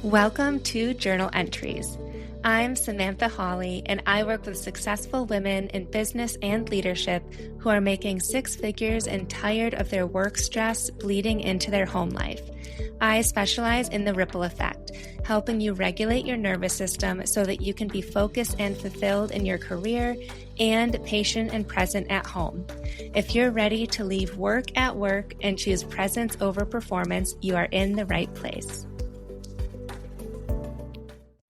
Welcome to Journal Entries. I'm Samantha Hawley, and I work with successful women in business and leadership who are making six figures and tired of their work stress bleeding into their home life. I specialize in the ripple effect, helping you regulate your nervous system so that you can be focused and fulfilled in your career and patient and present at home. If you're ready to leave work at work and choose presence over performance, you are in the right place.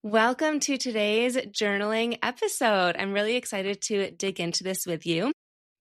Welcome to today's journaling episode. I'm really excited to dig into this with you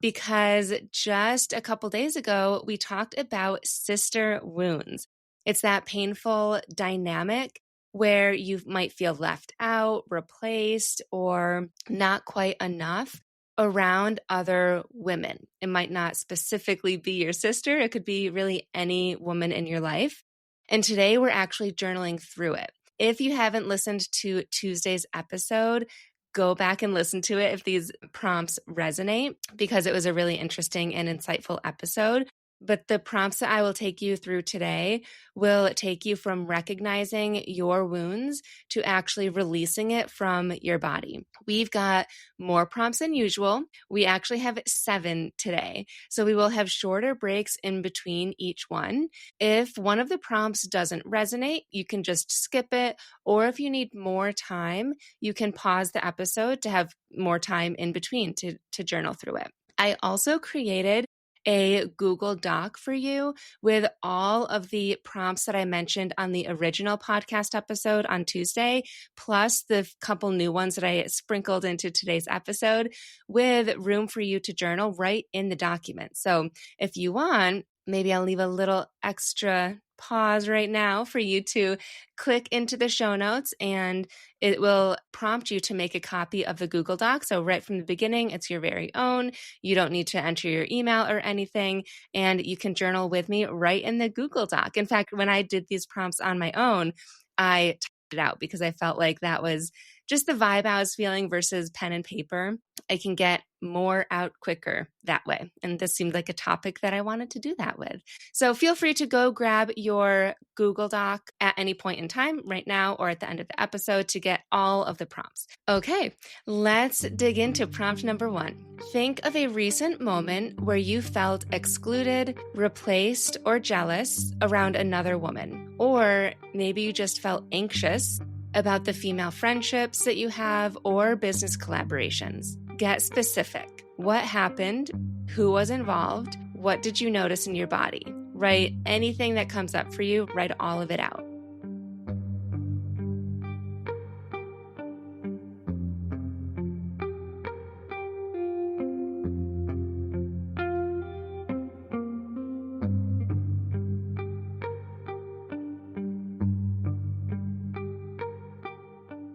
because just a couple days ago, we talked about sister wounds. It's that painful dynamic where you might feel left out, replaced, or not quite enough around other women. It might not specifically be your sister. It could be really any woman in your life. And today we're actually journaling through it. If you haven't listened to Tuesday's episode, go back and listen to it if these prompts resonate, because it was a really interesting and insightful episode. But the prompts that I will take you through today will take you from recognizing your wounds to actually releasing it from your body. We've got more prompts than usual. We actually have 7 today. So we will have shorter breaks in between each one. If one of the prompts doesn't resonate, you can just skip it. Or if you need more time, you can pause the episode to have more time in between to journal through it. I also created a Google Doc for you with all of the prompts that I mentioned on the original podcast episode on Tuesday, plus the couple new ones that I sprinkled into today's episode, with room for you to journal right in the document. So if you want, maybe I'll leave a little extra pause right now for you to click into the show notes, and it will prompt you to make a copy of the Google Doc. So right from the beginning, it's your very own. You don't need to enter your email or anything, and you can journal with me right in the Google Doc. In fact, when I did these prompts on my own, I typed it out because I felt like that was just the vibe I was feeling versus pen and paper. I can get more out quicker that way. And this seemed like a topic that I wanted to do that with. So feel free to go grab your Google Doc at any point in time right now or at the end of the episode to get all of the prompts. Okay, let's dig into prompt number 1. Think of a recent moment where you felt excluded, replaced, or jealous around another woman. Or maybe you just felt anxious about the female friendships that you have or business collaborations. Get specific. What happened? Who was involved? What did you notice in your body? Write anything that comes up for you, write all of it out.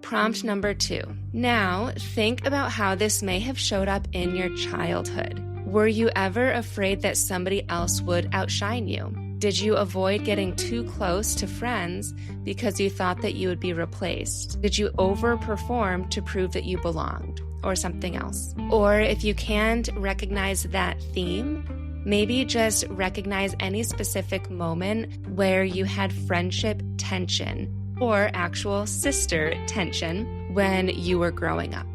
Prompt number 2. Now, think about how this may have showed up in your childhood. Were you ever afraid that somebody else would outshine you? Did you avoid getting too close to friends because you thought that you would be replaced? Did you overperform to prove that you belonged, or something else? Or if you can't recognize that theme, maybe just recognize any specific moment where you had friendship tension or actual sister tension when you were growing up.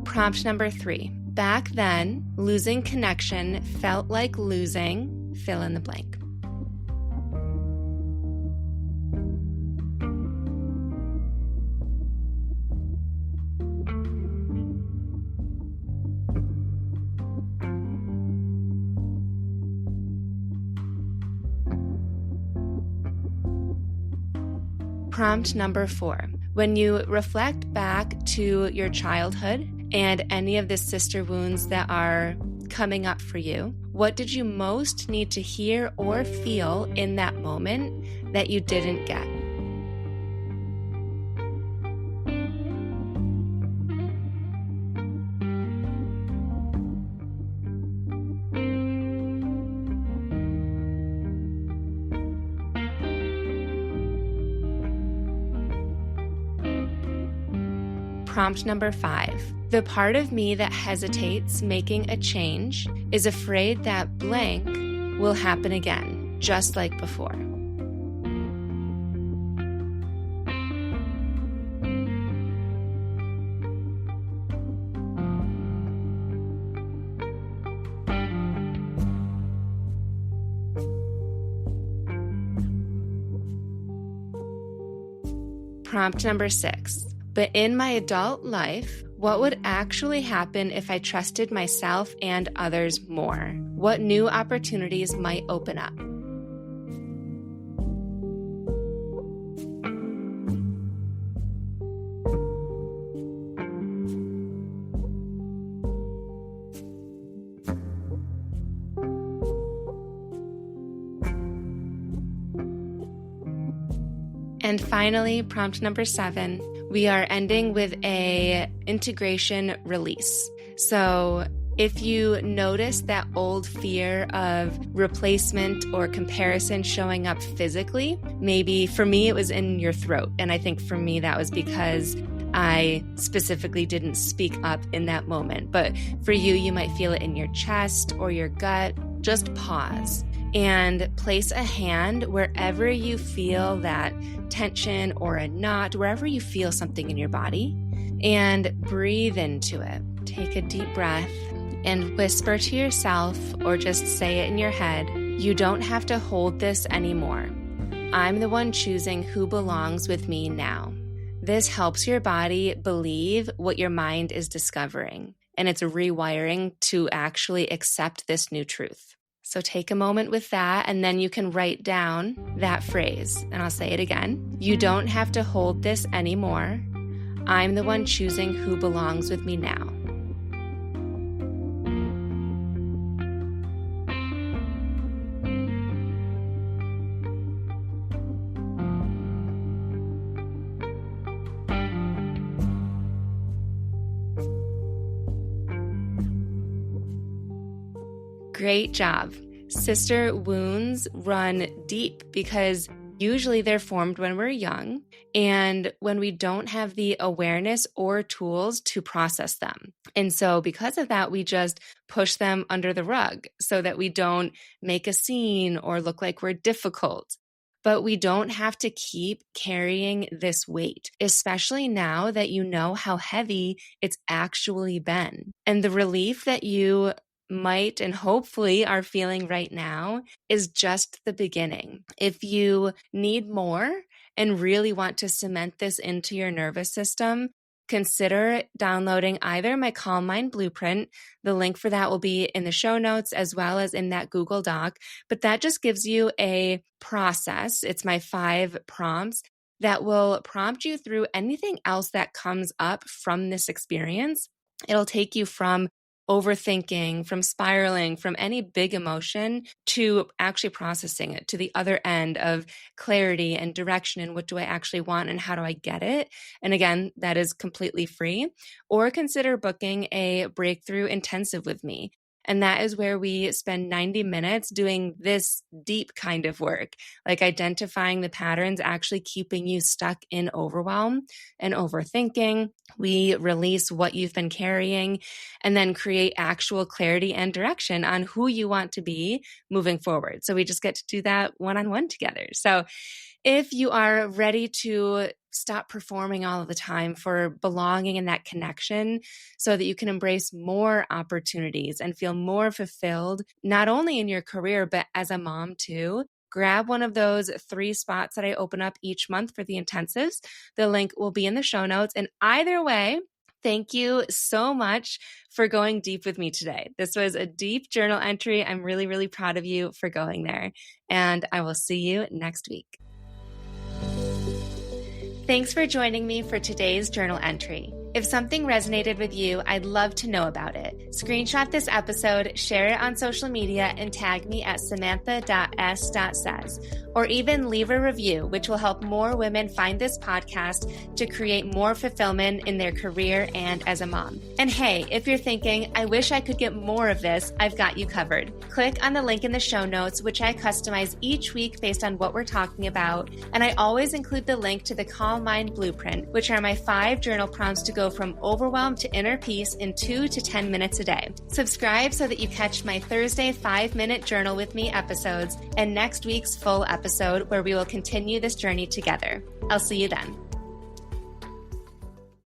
Prompt number 3. Back then, losing connection felt like losing fill in the blank. Prompt number 4. When you reflect back to your childhood and any of the sister wounds that are coming up for you, what did you most need to hear or feel in that moment that you didn't get? Prompt number 5. The part of me that hesitates making a change is afraid that blank will happen again, just like before. Prompt number 6. But in my adult life, what would actually happen if I trusted myself and others more? What new opportunities might open up? And finally, prompt number 7, we are ending with a integration release. So if you notice that old fear of replacement or comparison showing up physically, maybe for me it was in your throat. And I think for me that was because I specifically didn't speak up in that moment. But for you, you might feel it in your chest or your gut. Just pause and place a hand wherever you feel that tension or a knot, wherever you feel something in your body, and breathe into it. Take a deep breath and whisper to yourself or just say it in your head, you don't have to hold this anymore. I'm the one choosing who belongs with me now. This helps your body believe what your mind is discovering, and it's rewiring to actually accept this new truth. So take a moment with that, and then you can write down that phrase. And I'll say it again. You don't have to hold this anymore. I'm the one choosing who belongs with me now. Great job. Sister wounds run deep because usually they're formed when we're young and when we don't have the awareness or tools to process them. And so because of that, we just push them under the rug so that we don't make a scene or look like we're difficult. But we don't have to keep carrying this weight, especially now that you know how heavy it's actually been. And the relief that you might and hopefully are feeling right now is just the beginning. If you need more and really want to cement this into your nervous system, consider downloading either my Calm Mind Blueprint. The link for that will be in the show notes as well as in that Google Doc. But that just gives you a process. It's my 5 prompts that will prompt you through anything else that comes up from this experience. It'll take you from overthinking, from spiraling, from any big emotion to actually processing it to the other end of clarity and direction and what do I actually want and how do I get it? And again, that is completely free. Or consider booking a breakthrough intensive with me. And that is where we spend 90 minutes doing this deep kind of work, like identifying the patterns actually keeping you stuck in overwhelm and overthinking. We release what you've been carrying and then create actual clarity and direction on who you want to be moving forward. So we just get to do that one-on-one together. So if you are ready to stop performing all of the time for belonging in that connection so that you can embrace more opportunities and feel more fulfilled, not only in your career, but as a mom too, grab one of those 3 spots that I open up each month for the intensives. The link will be in the show notes. And either way, thank you so much for going deep with me today. This was a deep journal entry. I'm really, really proud of you for going there. And I will see you next week. Thanks for joining me for today's journal entry. If something resonated with you, I'd love to know about it. Screenshot this episode, share it on social media, and tag me at samantha.s.says. Or even leave a review, which will help more women find this podcast to create more fulfillment in their career and as a mom. And hey, if you're thinking, I wish I could get more of this, I've got you covered. Click on the link in the show notes, which I customize each week based on what we're talking about. And I always include the link to the Calm Mind Blueprint, which are my 5 journal prompts to go go from overwhelm to inner peace in 2 to 10 minutes a day. Subscribe so that you catch my Thursday 5-minute journal with me episodes and next week's full episode where we will continue this journey together. I'll see you then.